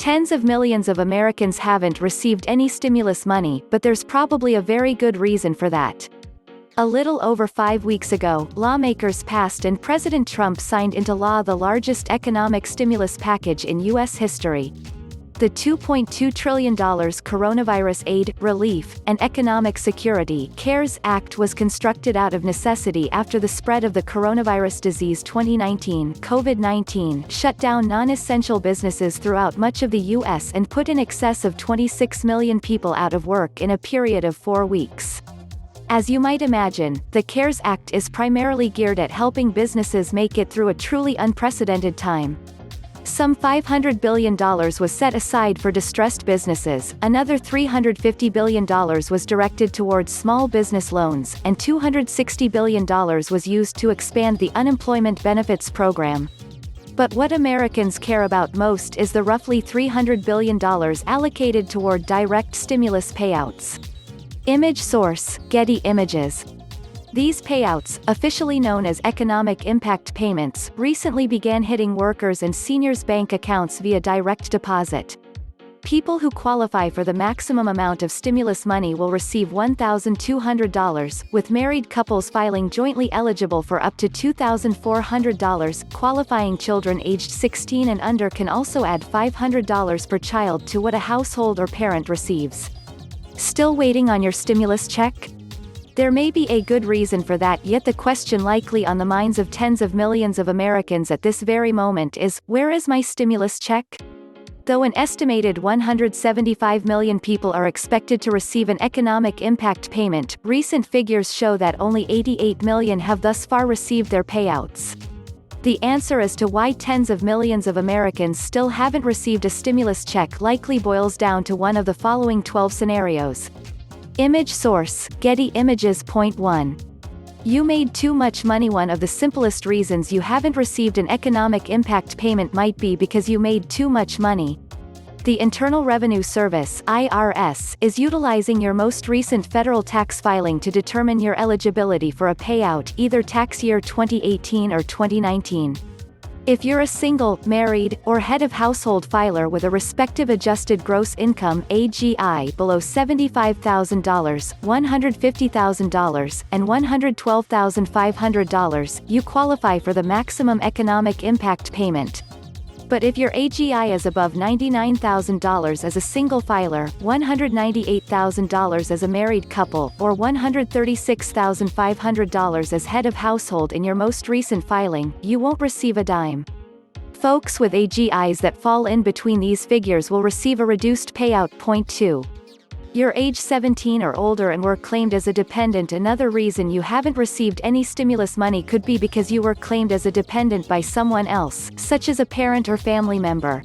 Tens of millions of Americans haven't received any stimulus money, but there's probably a very good reason for that. A little over 5 weeks ago, lawmakers passed and President Trump signed into law the largest economic stimulus package in U.S. history. The $2.2 trillion Coronavirus Aid, Relief, and Economic Security (CARES) Act was constructed out of necessity after the spread of the coronavirus disease 2019 COVID-19 shut down non-essential businesses throughout much of the U.S. and put in excess of 26 million people out of work in a period of 4 weeks. As you might imagine, the CARES Act is primarily geared at helping businesses make it through a truly unprecedented time. Some $500 billion was set aside for distressed businesses, another $350 billion was directed towards small business loans, and $260 billion was used to expand the unemployment benefits program. But what Americans care about most is the roughly $300 billion allocated toward direct stimulus payouts. Image source: Getty Images. These payouts, officially known as economic impact payments, recently began hitting workers' and seniors' bank accounts via direct deposit. People who qualify for the maximum amount of stimulus money will receive $1,200, with married couples filing jointly eligible for up to $2,400. Qualifying children aged 16 and under can also add $500 per child to what a household or parent receives. Still waiting on your stimulus check? There may be a good reason for that, yet the question likely on the minds of tens of millions of Americans at this very moment is, where is my stimulus check? Though an estimated 175 million people are expected to receive an economic impact payment, recent figures show that only 88 million have thus far received their payouts. The answer as to why tens of millions of Americans still haven't received a stimulus check likely boils down to one of the following 12 scenarios. Image source: Getty Images.1. You made too much money. One of the simplest reasons you haven't received an economic impact payment might be because you made too much money. The Internal Revenue Service (IRS) is utilizing your most recent federal tax filing to determine your eligibility for a payout, either tax year 2018 or 2019. If you're a single, married, or head of household filer with a respective adjusted gross income (AGI) below $75,000, $150,000, and $112,500, you qualify for the maximum economic impact payment. But if your AGI is above $99,000 as a single filer, $198,000 as a married couple, or $136,500 as head of household in your most recent filing, you won't receive a dime. Folks with AGIs that fall in between these figures will receive a reduced payout. Point 2. You're age 17 or older and were claimed as a dependent. Another reason you haven't received any stimulus money could be because you were claimed as a dependent by someone else, such as a parent or family member.